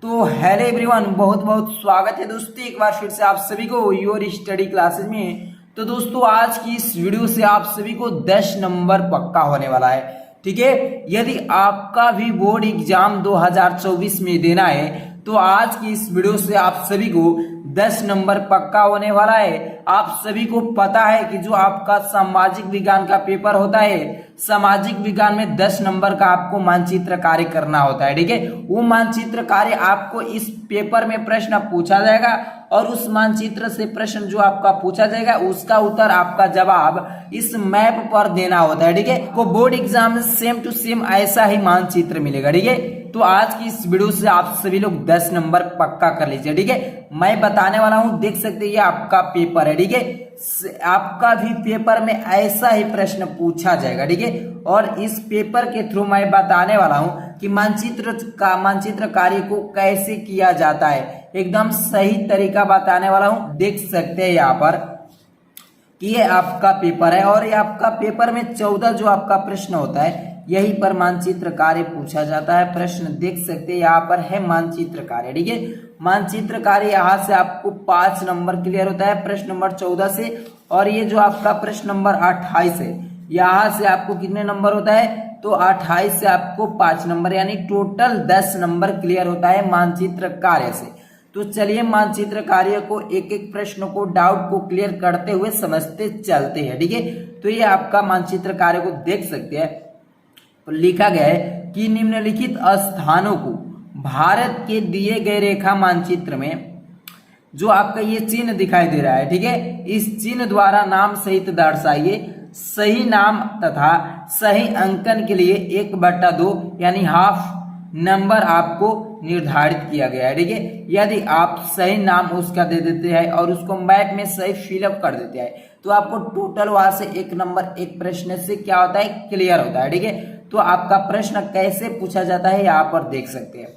तो hello everyone, बहुत बहुत स्वागत है दोस्तों एक बार फिर से आप सभी को योर स्टडी क्लासेस में। तो दोस्तों आज की इस वीडियो से आप सभी को 10 नंबर पक्का होने वाला है। ठीक है, यदि आपका भी बोर्ड एग्जाम 2024 में देना है तो आज की इस वीडियो से आप सभी को 10 नंबर पक्का होने वाला है। आप सभी को पता है कि जो आपका सामाजिक विज्ञान का पेपर होता है, सामाजिक विज्ञान में 10 नंबर का आपको मानचित्र कार्य करना होता है। ठीक है, वो मानचित्र कार्य आपको इस पेपर में प्रश्न पूछा जाएगा और उस मानचित्र से प्रश्न जो आपका पूछा जाएगा उसका उत्तर आपका जवाब इस मैप पर देना होता है। ठीक है, को बोर्ड एग्जाम में सेम टू सेम ऐसा ही मानचित्र मिलेगा। ठीक है, तो आज की इस वीडियो से आप सभी लोग 10 नंबर पक्का कर लीजिए। ठीक है, मैं बताने वाला हूं, देख सकते हैं ये आपका पेपर है। ठीक है, आपका भी पेपर में ऐसा ही प्रश्न पूछा जाएगा। ठीक है, और इस पेपर के थ्रू मैं बताने वाला हूं कि मानचित्र कार्य को कैसे किया जाता है, एकदम सही तरीका बताने वाला हूं। देख सकते हैं यहाँ पर कि ये आपका पेपर है और ये आपका पेपर में 14 जो आपका प्रश्न होता है यही पर मानचित्र कार्य पूछा जाता है। प्रश्न देख सकते हैं यहाँ पर है मानचित्र कार्य। ठीक है, मानचित्र कार्य यहाँ से आपको 5 नंबर क्लियर होता है प्रश्न नंबर 14 से, और ये जो आपका प्रश्न नंबर 28 है यहाँ से आपको कितने नंबर होता है, तो 28 से आपको 5 नंबर यानी टोटल 10 नंबर क्लियर होता है मानचित्र कार्य से। तो चलिए मानचित्र कार्य को एक एक प्रश्न को डाउट को क्लियर करते हुए समझते चलते हैं। ठीक है, तो ये आपका मानचित्र कार्य को देख सकते हैं। तो लिखा गया है कि निम्नलिखित स्थानों को भारत के दिए गए रेखा मानचित्र में जो आपका ये चिन्ह दिखाई दे रहा है, ठीक है, इस चिन्ह द्वारा नाम सहित दर्शाइए। सही नाम तथा सही अंकन के लिए 1/2 यानी हाफ नंबर आपको निर्धारित किया गया है। ठीक है, यदि आप सही नाम उसका दे देते हैं और उसको मैप में सही फिलअप कर देते हैं तो आपको टोटल वहां से 1 नंबर एक प्रश्न से क्या होता है, क्लियर होता है। ठीक है, तो आपका प्रश्न कैसे पूछा जाता है यहाँ पर देख सकते हैं।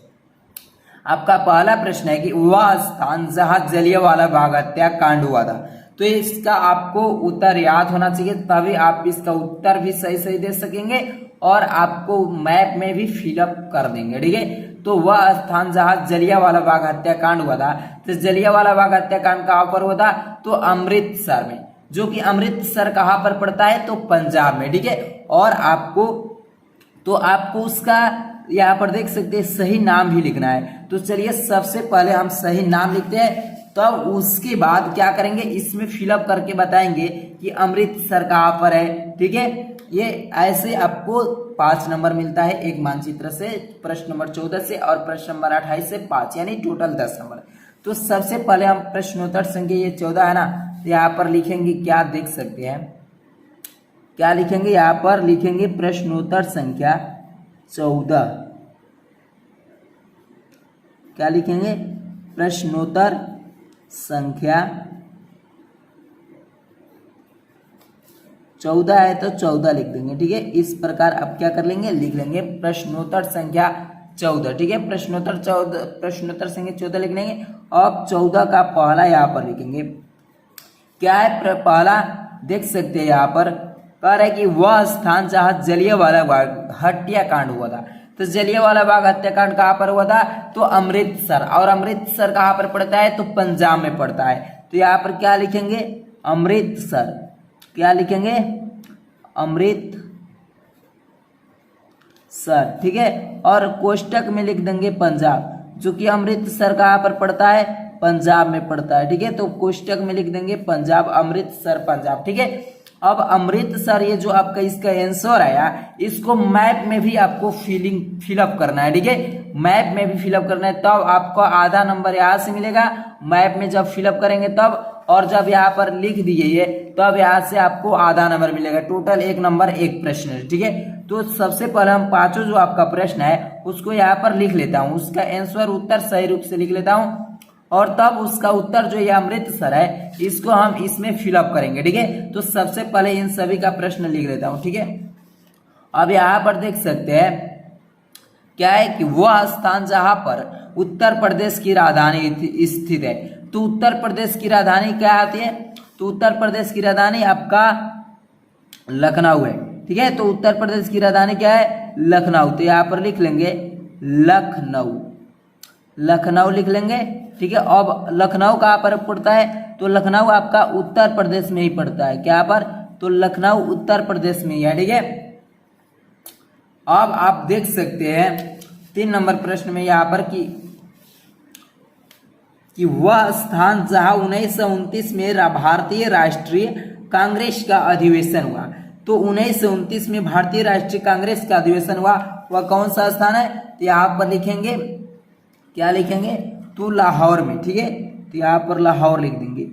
आपका पहला प्रश्न है कि वह स्थान जहां जलियांवाला बाग हत्याकांड हुआ था, तो इसका आपको उत्तर याद होना चाहिए, तभी आप इसका उत्तर भी सही सही दे सकेंगे और आपको मैप में भी फिलअप कर देंगे। ठीक है, तो वह स्थान जहां जलियांवाला बाग हत्याकांड हुआ था, तो जलियांवाला बाग हत्याकांड कहां पर हुआ था, तो अमृतसर में, जो कि अमृतसर कहां पर पड़ता है, तो पंजाब में। ठीक है, और आपको उसका यहाँ पर देख सकते हैं सही नाम भी लिखना है। तो चलिए सबसे पहले हम सही नाम लिखते हैं, तब उसके बाद क्या करेंगे, इसमें फिलअप करके बताएंगे कि अमृतसर कहाँ पर है। ठीक है, ये ऐसे आपको 5 नंबर मिलता है एक मानचित्र से, प्रश्न नंबर 14 से और प्रश्न नंबर 28 से 5 यानी टोटल 10 नंबर। तो सबसे पहले हम प्रश्नोत्तर संख्या ये 14 है ना, यहाँ पर लिखेंगे, क्या देख सकते हैं, क्या लिखेंगे, यहाँ पर लिखेंगे प्रश्नोत्तर संख्या 14। क्या लिखेंगे, प्रश्नोत्तर संख्या 14 है तो 14 लिख देंगे। ठीक है, इस प्रकार आप क्या कर लेंगे, लिख लेंगे प्रश्नोत्तर संख्या 14। ठीक है, प्रश्नोत्तर संख्या 14 लिख लेंगे। अब 14 का पहला यहाँ पर लिखेंगे, क्या है पहला, देख सकते हैं यहाँ पर कह रहा है कि वह स्थान जहां जलियांवाला बाग हत्याकांड हुआ था, तो जलियांवाला बाग हत्याकांड कहां पर हुआ था, तो अमृतसर, और अमृतसर कहां पर पड़ता है, तो पंजाब में पड़ता है। तो यहाँ पर क्या लिखेंगे, अमृतसर, क्या लिखेंगे, अमृतसर। ठीक है, और कोष्टक में लिख देंगे पंजाब, जो कि अमृतसर कहां पर पड़ता है, पंजाब में पड़ता है। ठीक है, तो कोष्टक में लिख देंगे पंजाब, अमृतसर पंजाब। ठीक है, अब अमृतसर ये जो आपका इसका आंसर आया, इसको मैप में भी आपको फिलअप करना है। ठीक है, मैप में भी फिलअप करना है, तब आपको आधा नंबर यहाँ से मिलेगा। मैप में जब फिलअप करेंगे तब, और जब यहाँ पर लिख दिए ये तब यहाँ से आपको आधा नंबर मिलेगा। टोटल 1 नंबर एक प्रश्न है। ठीक है, तो सबसे पहले हम पांचों जो आपका प्रश्न है उसको यहाँ पर लिख लेता हूँ, उसका आंसर उत्तर सही रूप से लिख लेता हूँ, और तब उसका उत्तर जो ये अमृतसर है इसको हम इसमें फिलअप करेंगे। ठीक है, तो सबसे पहले इन सभी का प्रश्न लिख लेता हूं। ठीक है, अब यहाँ पर देख सकते हैं क्या है कि वह स्थान जहां पर उत्तर प्रदेश की राजधानी स्थित है, तो उत्तर प्रदेश की राजधानी क्या आती है, तो उत्तर प्रदेश की राजधानी आपका लखनऊ है। ठीक है, तो उत्तर प्रदेश की राजधानी क्या है, लखनऊ। तो यहाँ पर लिख लेंगे लखनऊ। लखनऊ लिख लेंगे। ठीक है, अब लखनऊ कहाँ पर पड़ता है, तो लखनऊ आपका उत्तर प्रदेश में ही पड़ता है। क्या पर, तो लखनऊ उत्तर प्रदेश में ही है। ठीक है, अब आप देख सकते हैं 3 नंबर प्रश्न में यहाँ पर कि वह स्थान जहां 1929 में भारतीय राष्ट्रीय कांग्रेस का अधिवेशन हुआ। तो 1929 में भारतीय राष्ट्रीय कांग्रेस का अधिवेशन हुआ, वह कौन सा स्थान है, तो यहाँ पर लिखेंगे, क्या लिखेंगे, तो लाहौर में। ठीक है, तो यहाँ पर लाहौर लिख देंगे।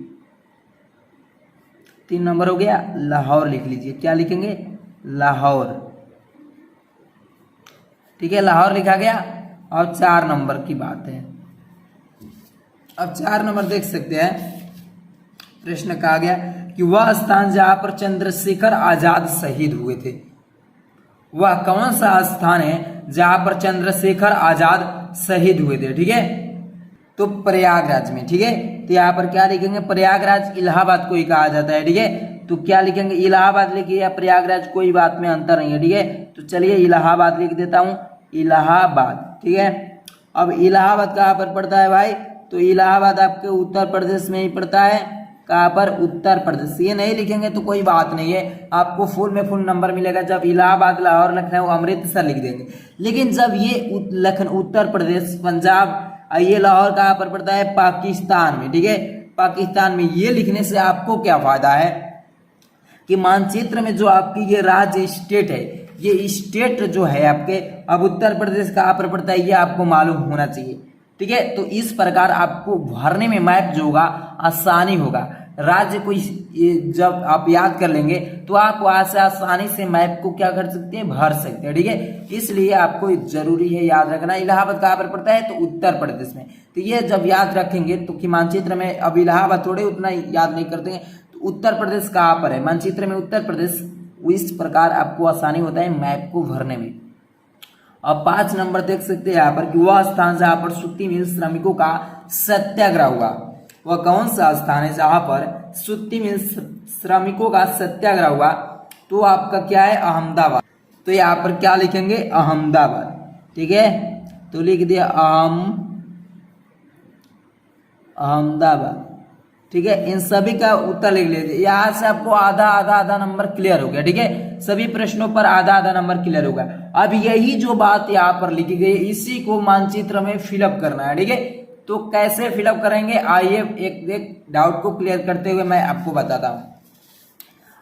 3 नंबर हो गया, लाहौर लिख लीजिए। क्या लिखेंगे, लाहौर। ठीक है, लाहौर लिखा गया। और 4 नंबर की बात है। अब 4 नंबर देख सकते हैं, प्रश्न कहा गया कि वह स्थान जहां पर चंद्रशेखर आजाद शहीद हुए थे, वह कौन सा स्थान है जहां पर चंद्रशेखर आजाद शहीद हुए थे। ठीक है, तो प्रयागराज में। ठीक है, तो यहाँ पर क्या लिखेंगे, प्रयागराज इलाहाबाद को ही कहा जाता है। ठीक है, तो क्या लिखेंगे, इलाहाबाद लिखिए या प्रयागराज, कोई बात में अंतर नहीं है। ठीक है, तो चलिए इलाहाबाद लिख देता हूं, इलाहाबाद। ठीक है, अब इलाहाबाद कहाँ पर पड़ता है भाई, तो इलाहाबाद आपके उत्तर प्रदेश में ही पड़ता है। कहाँ पर, उत्तर प्रदेश। ये नहीं लिखेंगे तो कोई बात नहीं है, आपको फुल में फुल नंबर मिलेगा जब इलाहाबाद, लाहौर, लखनऊ, अमृतसर लिख देंगे। लेकिन जब ये उत्तर प्रदेश, पंजाब, ये लाहौर कहाँ पर पड़ता है, पाकिस्तान में। ठीक है, पाकिस्तान में, ये लिखने से आपको क्या फायदा है कि मानचित्र में जो आपकी ये राज्य स्टेट है, ये स्टेट जो है आपके, अब उत्तर प्रदेश कहाँ पर पड़ता है ये आपको मालूम होना चाहिए। ठीक है, तो इस प्रकार आपको भरने में मैप जो होगा आसानी होगा। राज्य को जब आप याद कर लेंगे तो आप वहां से आसानी से मैप को क्या कर सकते हैं, भर सकते हैं। ठीक है, इसलिए आपको जरूरी है याद रखना। इलाहाबाद कहाँ पर पड़ता है, तो उत्तर प्रदेश में। तो ये जब याद रखेंगे तो कि मानचित्र में, अब इलाहाबाद थोड़े उतना याद नहीं करते हैं, तो उत्तर प्रदेश कहाँ पर है, मानचित्र में उत्तर प्रदेश। इस प्रकार आपको आसानी होता है मैप को भरने में। अब 5 नंबर देख सकते हैं यहाँ पर कि वह स्थान जहां पर सूती मिल श्रमिकों का सत्याग्रह हुआ, वह कौन सा स्थान है जहां पर सूती मिल श्रमिकों का सत्याग्रह हुआ, तो आपका क्या है, अहमदाबाद। तो यहाँ पर क्या लिखेंगे, अहमदाबाद। ठीक है, तो लिख दिया अहमदाबाद। ठीक है, इन सभी का उत्तर लिख लीजिए। यहाँ से आपको आधा नंबर क्लियर हो गया। ठीक है, सभी प्रश्नों पर आधा नंबर क्लियर होगा। अब यही जो बात यहाँ पर लिखी गई, इसी को मानचित्र में फिलअप करना है। ठीक है, तो कैसे फिलअप करेंगे, आइए एक डाउट को क्लियर करते हुए मैं आपको बताता हूँ।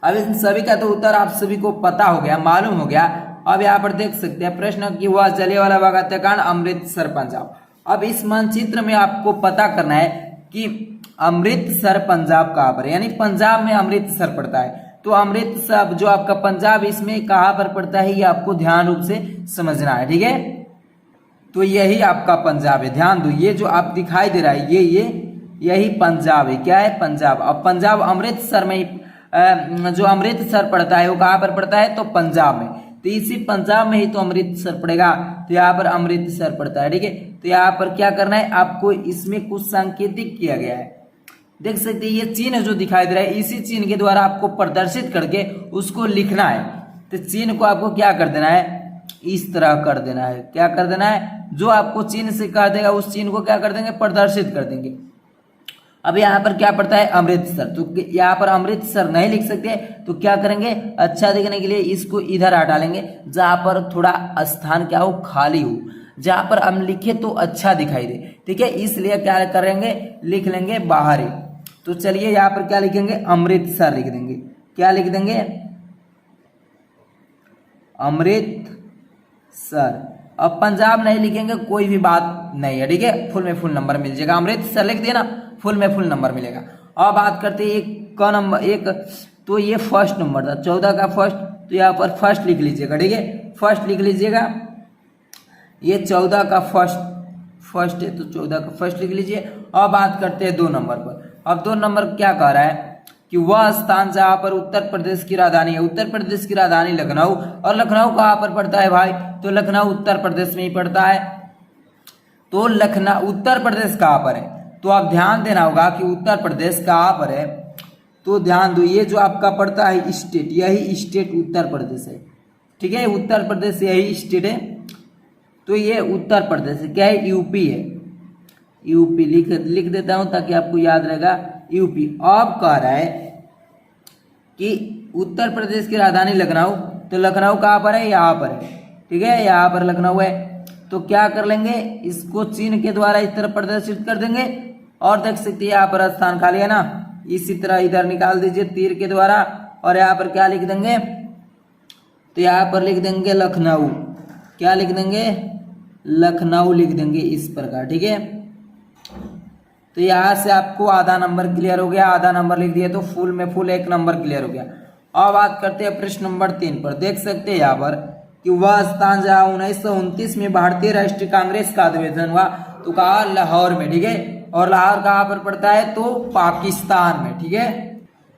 अब इन सभी का तो उत्तर आप सभी को पता हो गया, मालूम हो गया। अब यहाँ पर देख सकते हैं प्रश्न कि वह जलियांवाला बाग हत्याकांड, अमृतसर, पंजाब। अब इस मानचित्र में आपको पता करना है कि अमृतसर पंजाब कहाँ पर है, यानी पंजाब में अमृतसर पड़ता है। तो अमृतसर जो आपका पंजाब, इसमें कहाँ पर पड़ता है ये आपको ध्यान रूप से समझना है। ठीक है, तो यही आपका पंजाब है, ध्यान दो। ये जो आप दिखाई दे रहा है ये यही पंजाब है। क्या है, पंजाब। अब पंजाब अमृतसर में ही, जो अमृतसर पड़ता है वो कहाँ पर पड़ता है, तो पंजाब में। तो इसी पंजाब में ही तो अमृतसर पड़ेगा, तो यहाँ पर अमृतसर पड़ता है। ठीक है, तो यहाँ पर क्या करना है आपको, इसमें कुछ सांकेतिक किया गया है। देख सकते हैं ये चिन्ह जो दिखाई दे रहा है, इसी चिन्ह के द्वारा आपको प्रदर्शित करके उसको लिखना है। तो चिन्ह को आपको क्या कर देना है, इस तरह कर देना है। क्या कर देना है, जो आपको चिन्ह से कह देगा उस चिन्ह को क्या कर देंगे, प्रदर्शित कर देंगे। अब यहाँ पर क्या पड़ता है, अमृतसर। तो यहाँ पर अमृतसर नहीं लिख सकते, तो क्या करेंगे, अच्छा दिखने के लिए इसको इधर हटा लेंगे, जहां पर थोड़ा स्थान क्या हो, खाली हो, जहां पर हम लिखे तो अच्छा दिखाई दे। ठीक है, इसलिए क्या करेंगे, लिख लेंगे बाहर ही। तो चलिए यहाँ पर क्या लिखेंगे, अमृतसर लिख देंगे। क्या लिख देंगे, अमृतसर। अब पंजाब नहीं लिखेंगे, कोई भी बात नहीं है। ठीक है, फुल में फुल नंबर मिल जाएगा। अमृतसर लिख देना, फुल में फुल नंबर मिलेगा। अब बात करते हैं एक का नंबर, एक तो ये फर्स्ट नंबर था 14 का फर्स्ट, तो यहाँ पर फर्स्ट लिख लीजिएगा। ठीक है, फर्स्ट लिख लीजिएगा। ये 14 का फर्स्ट है, तो 14 का फर्स्ट लिख लीजिए। अब बात करते हैं 2 नंबर पर। अब 2 नंबर क्या कह रहा है कि वह स्थान जहां पर उत्तर प्रदेश की राजधानी है, उत्तर प्रदेश की राजधानी लखनऊ, और लखनऊ कहां पर पड़ता है भाई, तो लखनऊ उत्तर प्रदेश में ही पड़ता है। तो लखनऊ उत्तर प्रदेश कहां पर है, तो आप ध्यान देना होगा कि उत्तर प्रदेश कहां पर है। तो ध्यान दो, ये जो आपका पड़ता है स्टेट, यही स्टेट उत्तर प्रदेश है। ठीक है, उत्तर प्रदेश यही स्टेट है, तो ये उत्तर प्रदेश है। क्या है, यूपी है। यूपी लिख देता हूं ताकि आपको याद रहेगा, यूपी। अब कह रहा है कि उत्तर प्रदेश की राजधानी लखनऊ, तो लखनऊ कहाँ पर है, यहाँ पर है, ठीक है, यहाँ पर लखनऊ है। तो क्या कर लेंगे, इसको चिन्ह के द्वारा इस तरह प्रदर्शित कर देंगे और देख सकते हैं यहाँ पर स्थान खाली है ना, इसी तरह इधर निकाल दीजिए तीर के द्वारा और यहाँ पर क्या लिख देंगे, तो यहाँ पर लिख देंगे लखनऊ, क्या लिख देंगे, लखनऊ लिख देंगे इस प्रकार, ठीक है। तो यहाँ से आपको आधा नंबर क्लियर हो गया, आधा नंबर लिख दिया तो फुल में फुल 1 नंबर क्लियर हो गया। अब बात करते हैं प्रश्न नंबर 3 पर। देख सकते हैं यहाँ पर कि वह स्थान जहाँ 1929 में भारतीय राष्ट्रीय कांग्रेस का अधिवेशन हुआ, तो कहा लाहौर में, ठीक है। और लाहौर कहाँ पर पड़ता है, तो पाकिस्तान में, ठीक है।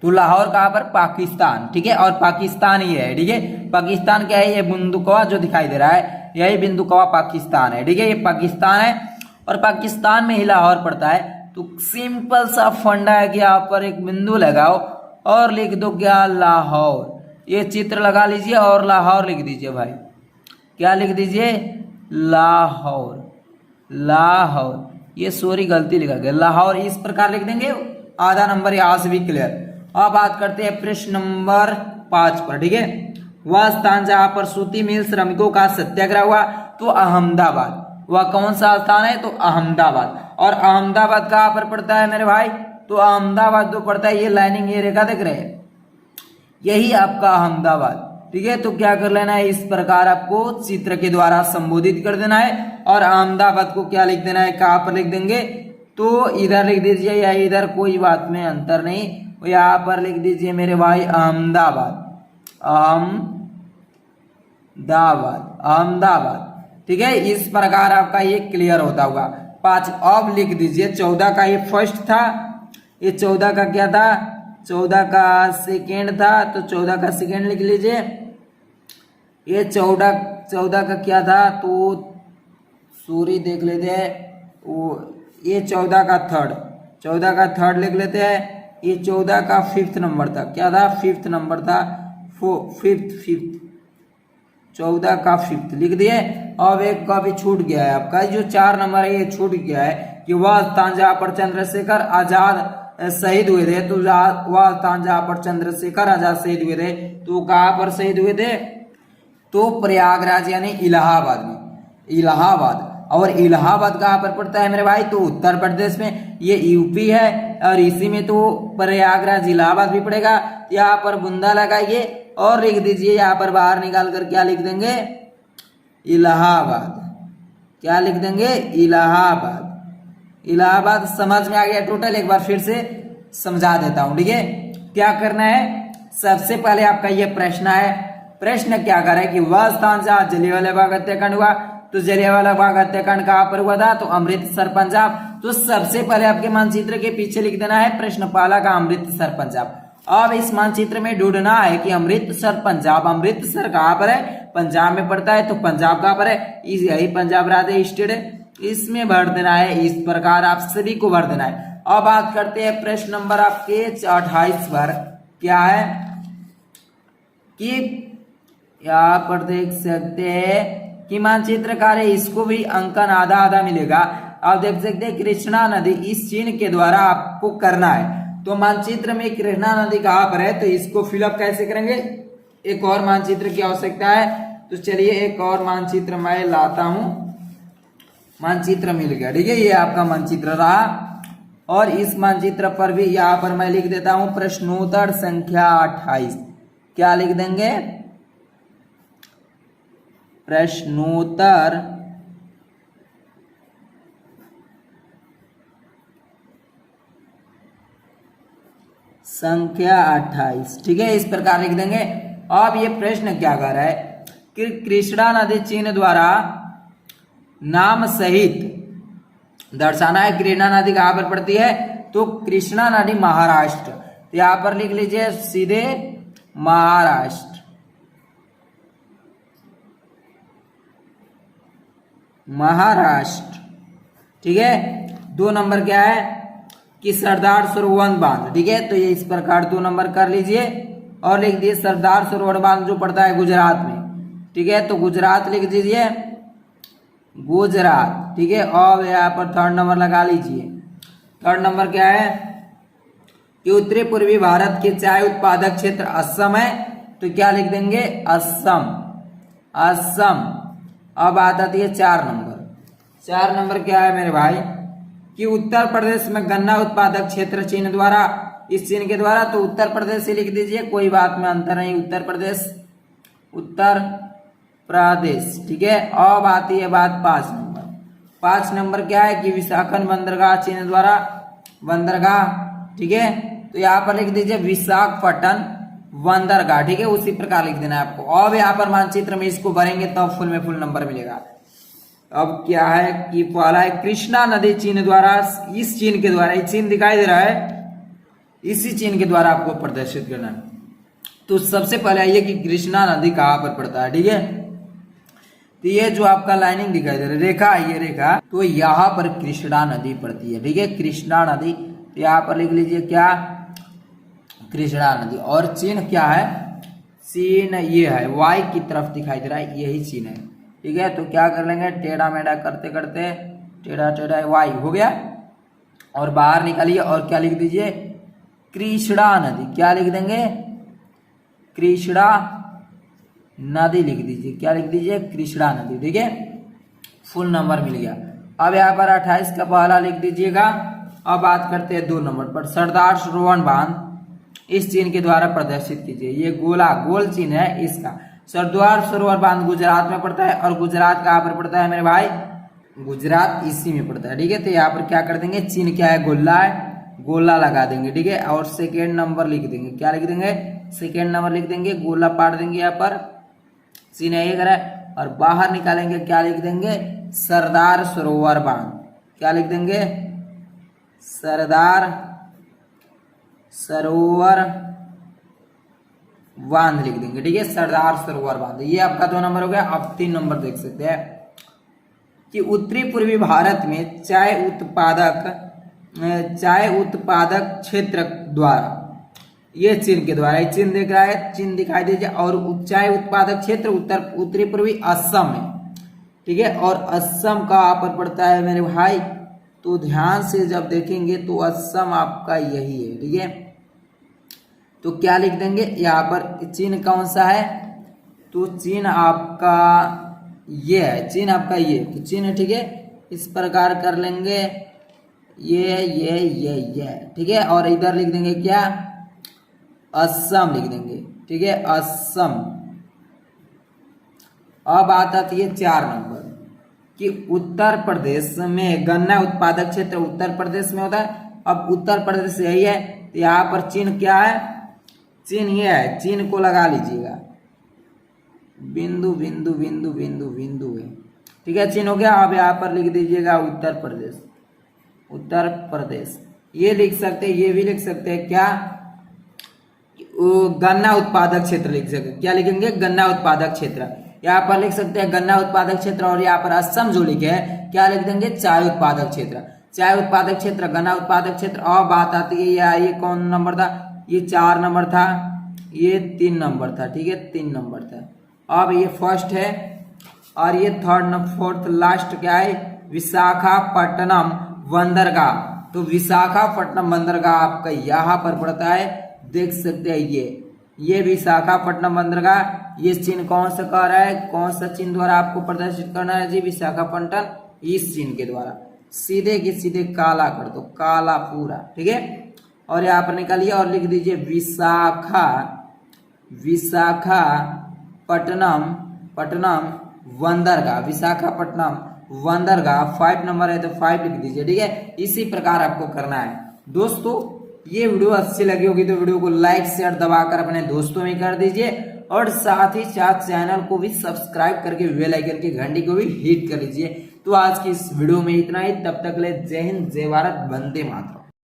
तो लाहौर कहाँ पर, पाकिस्तान, ठीक है। और पाकिस्तान ही है, ठीक है। पाकिस्तान क्या है, ये बिंदुकवा जो दिखाई दे रहा है, यही बिंदुकवा पाकिस्तान है, ठीक है, ये पाकिस्तान है और पाकिस्तान में ही लाहौर पड़ता है। तो सिंपल सा फंडा है कि यहाँ पर एक बिंदु लगाओ और लिख दो क्या, लाहौर। ये चित्र लगा लीजिए और लाहौर लिख दीजिए भाई, क्या लिख दीजिए, लाहौर, लाहौर, ये सॉरी गलती लिखा गया, लाहौर, इस प्रकार लिख देंगे, आधा नंबर यहाँ से भी क्लियर। अब बात करते हैं प्रश्न नंबर 5 पर, ठीक है। वह स्थान जहां पर सूती मिल श्रमिकों का सत्याग्रह हुआ, तो अहमदाबाद। वह कौन सा स्थान है, तो अहमदाबाद। और अहमदाबाद कहाँ पर पड़ता है मेरे भाई, तो अहमदाबाद जो पड़ता है, ये लाइनिंग ये रेखा देख रहे हैं, यही आपका अहमदाबाद, ठीक है। तो क्या कर लेना है, इस प्रकार आपको चित्र के द्वारा संबोधित कर देना है और अहमदाबाद को क्या लिख देना है, कहाँ पर लिख देंगे, तो इधर लिख दीजिए या इधर, कोई बात में अंतर नहीं, यहाँ पर लिख दीजिए मेरे भाई अहमदाबाद, अहमदाबाद, अहमदाबाद, ठीक है। इस प्रकार आपका ये क्लियर होता होगा। 5 अब लिख दीजिए 14 का, ये फर्स्ट था, ये 14 का क्या था, 14 का सेकेंड था, तो 14 का सेकेंड लिख लीजिए। ये 14 का क्या था, तो सॉरी देख लेते हैं, वो ये 14 का थर्ड, 14 का थर्ड लिख लेते हैं। ये 14 का 5th नंबर था, क्या था, 5th नंबर था, 5th 14 का 5th लिख दिए। अब एक का भी छूट गया है आपका, जो 4 नंबर है ये छूट गया है कि वह स्थान जहाँ पर चंद्रशेखर आजाद शहीद हुए थे, तो वह स्थान जहाँ पर चंद्रशेखर आजाद शहीद हुए थे, तो कहाँ पर शहीद हुए थे, तो प्रयागराज यानी इलाहाबाद में, इलाहाबाद। और इलाहाबाद कहाँ पर पड़ता है मेरे भाई, तो उत्तर प्रदेश में, ये यूपी है और इसी में तो प्रयागराज इलाहाबाद भी पड़ेगा। यहाँ पर बुंदा लगाइए और लिख दीजिए, यहाँ पर बाहर निकाल कर क्या लिख देंगे, इलाहाबाद, क्या लिख देंगे, इलाहाबाद, इलाहाबाद। समझ में आ गया टोटल, एक बार फिर से समझा देता हूं, ठीक है। क्या करना है, सबसे पहले आपका ये प्रश्न है, प्रश्न क्या कर रहा है कि वह स्थान जहाँ जलियांवाला बाग हत्याकांड हुआ, तो जलियांवाला बाग हत्याकांड कहाँ पर हुआ था, तो अमृतसर पंजाब। तो सबसे पहले आपके मानचित्र के पीछे लिख देना है प्रश्न पहला का अमृतसर पंजाब। अब इस मानचित्र में ढूंढना है कि अमृतसर पंजाब, अमृतसर कहाँ पर है, पंजाब में पड़ता है, तो पंजाब कहाँ पर है, यही पंजाब राज्य स्टेट है, इसमें भर देना है। इस प्रकार आप सभी को भर देना है। अब बात करते हैं प्रश्न नंबर आपके 28 पर, क्या है कि यहाँ पर देख सकते हैं कि मानचित्रकार है, इसको भी अंकन आधा आधा मिलेगा। आप देख सकते हैं कृष्णा नदी, इस चिन्ह के द्वारा आपको करना है। तो मानचित्र में कृष्णा नदी कहाँ पर है, तो इसको फिलअप कैसे करेंगे, एक और मानचित्र की आवश्यकता है। तो चलिए एक और मानचित्र मैं लाता हूं, मानचित्र मिल गया, ठीक है, ये आपका मानचित्र रहा। और इस मानचित्र पर भी यहाँ पर मैं लिख देता हूं प्रश्नोत्तर संख्या 28, क्या लिख देंगे, प्रश्नोत्तर संख्या 28, ठीक है, इस प्रकार लिख देंगे। अब ये प्रश्न क्या कर रहा है कि कृष्णा नदी चिन्ह द्वारा नाम सहित दर्शाना है। कृष्णा नदी कहां पर पड़ती है, तो कृष्णा नदी महाराष्ट्र, तो यहां पर लिख लीजिए सीधे महाराष्ट्र, महाराष्ट्र, ठीक है। 2 नंबर क्या है कि सरदार सरोवर बांध, ठीक है, तो ये इस प्रकार 2 नंबर कर लीजिए और लिख दिए सरदार सरोवर बांध जो पड़ता है गुजरात में, ठीक है, तो गुजरात लिख दीजिए। गुजरात, ठीक है। अब यहाँ पर थर्ड नंबर लगा लीजिए। थर्ड नंबर क्या है कि उत्तरी पूर्वी भारत के चाय उत्पादक क्षेत्र असम है, तो क्या लिख देंगे असम, असम। अब आता है 4 नंबर। 4 नंबर क्या है मेरे भाई कि उत्तर प्रदेश में गन्ना उत्पादक क्षेत्र चीन द्वारा, इस चीन के द्वारा, तो उत्तर प्रदेश से लिख दीजिए, कोई बात में अंतर नहीं, उत्तर प्रदेश, उत्तर प्रदेश, ठीक है। अब आती है बात 5 नंबर। 5 नंबर क्या है कि विशाखन बंदरगाह चीन द्वारा, बंदरगाह, ठीक है। तो यहाँ पर लिख दीजिए विशाखापट्टनम बंदरगाह, ठीक है, उसी प्रकार लिख देना है आपको। अब यहाँ पर मानचित्र में इसको भरेंगे तब फुल में फुल नंबर मिलेगा। अब क्या है कि पहला है कृष्णा नदी चीन द्वारा, इस चीन के द्वारा, ये चीन दिखाई दे रहा है, इसी चीन के द्वारा आपको प्रदर्शित करना है। तो सबसे पहले आइए कि कृष्णा नदी कहाँ पर पड़ता है, ठीक है। तो ये जो आपका लाइनिंग दिखाई दे रहा है, रेखा है ये रेखा, तो यहाँ पर कृष्णा नदी पड़ती है, ठीक है, कृष्णा नदी। यहाँ पर लिख लीजिए क्या, कृष्णा नदी। और चीन क्या है, चीन ये है, वाई की तरफ दिखाई दे रहा है, यही चीन है, ठीक है। तो क्या कर लेंगे, टेढ़ा मेढ़ा करते करते, टेढ़ा टेढ़ा वाई हो गया, और बाहर निकालिए और क्या लिख दीजिए कृष्णा नदी, क्या लिख देंगे कृष्णा नदी लिख दीजिए, क्या लिख दीजिए कृष्णा नदी, ठीक है, फुल नंबर मिल गया। अब यहाँ पर 28 का पहला लिख दीजिएगा। अब बात करते हैं 2 नंबर पर, सरदार सरोवर बांध इस चीन के द्वारा प्रदर्शित कीजिए। ये गोला गोल चीन है इसका। सरदार सरोवर बांध गुजरात में पड़ता है, और गुजरात कहाँ पर पड़ता है मेरे भाई, गुजरात इसी में पड़ता है, ठीक है। तो यहाँ पर क्या कर देंगे, चीन क्या है, गोला है, गोला लगा देंगे, ठीक है। और सेकेंड नंबर लिख देंगे, क्या लिख देंगे, सेकेंड नंबर लिख देंगे, गोला पाट देंगे यहाँ पर, चीन ये कर है, और बाहर निकालेंगे, क्या लिख देंगे सरदार सरोवर बांध, क्या लिख देंगे सरदार सरोवर बांध लिख देंगे, ठीक है, सरदार सरोवर बांध। ये आपका 2 नंबर हो गया। अब 3 नंबर देख सकते हैं कि उत्तरी पूर्वी भारत में चाय उत्पादक क्षेत्र द्वारा, ये चीन के द्वारा, ये चीन दिख रहा है, चीन दिखाई दीजिए, और चाय उत्पादक क्षेत्र उत्तरी पूर्वी असम में, ठीक है। और असम कहाँ पर पड़ता है मेरे भाई, तो ध्यान से जब देखेंगे तो असम आपका यही है, ठीक है। तो क्या लिख देंगे यहाँ पर, चीन कौन सा है, तो चीन आपका ये है, चीन आपका ये, तो चीन है, ठीक है। इस प्रकार कर लेंगे, ये, ठीक है। और इधर लिख देंगे क्या, असम लिख देंगे, ठीक है, असम। अब आता है 4 नंबर कि उत्तर प्रदेश में गन्ना उत्पादक क्षेत्र उत्तर प्रदेश में होता है। अब उत्तर प्रदेश यही है, तो यहाँ पर चीन क्या है, चीन ये है, चीन को लगा लीजिएगा, बिंदु बिंदु बिंदु बिंदु बिंदु है, ठीक है, चीन हो गया। अब यहाँ पर लिख दीजिएगा उत्तर प्रदेश, उत्तर प्रदेश, ये लिख सकते हैं, ये भी लिख सकते हैं क्या, गन्ना उत्पादक क्षेत्र लिख सकते, क्या लिखेंगे गन्ना उत्पादक क्षेत्र, यहाँ पर लिख सकते हैं गन्ना उत्पादक क्षेत्र। और यहाँ पर असम जो लिखे है, क्या लिख देंगे चाय उत्पादक क्षेत्र, चाय उत्पादक क्षेत्र, गन्ना उत्पादक क्षेत्र। और बात आती है ये कौन नंबर था, ये 4 नंबर था, ये 3 नंबर था, ठीक है, 3 नंबर था। अब ये फर्स्ट है, और ये थर्ड, फोर्थ, लास्ट क्या है, विशाखापट्टनम बंदरगाह। तो विशाखापट्टनम बंदरगाह आपका यहाँ पर पड़ता है, देख सकते हैं ये विशाखापट्टनम बंदरगाह। ये चीन कौन सा कह रहा है, कौन सा चीन द्वारा आपको प्रदर्शित करना है जी, विशाखापट्टनम, इस चीन के द्वारा। सीधे के सीधे काला कर दो, काला पूरा, ठीक है। और यहाँ पर निकालिए और लिख दीजिए विशाखापट्टनम बंदरगाह, विशाखापट्टनम बंदरगाह। 5 नंबर है तो 5 लिख दीजिए, ठीक है। इसी प्रकार आपको करना है। दोस्तों ये वीडियो अच्छी लगी होगी तो वीडियो को लाइक शेयर दबाकर अपने दोस्तों में कर दीजिए, और साथ ही साथ चैनल को भी सब्सक्राइब करके बेल आइकन की घंटी को भी हिट कर लीजिए। तो आज की इस वीडियो में इतना ही, तब तक ले जय हिंद, जय भारत, वंदे मातरम।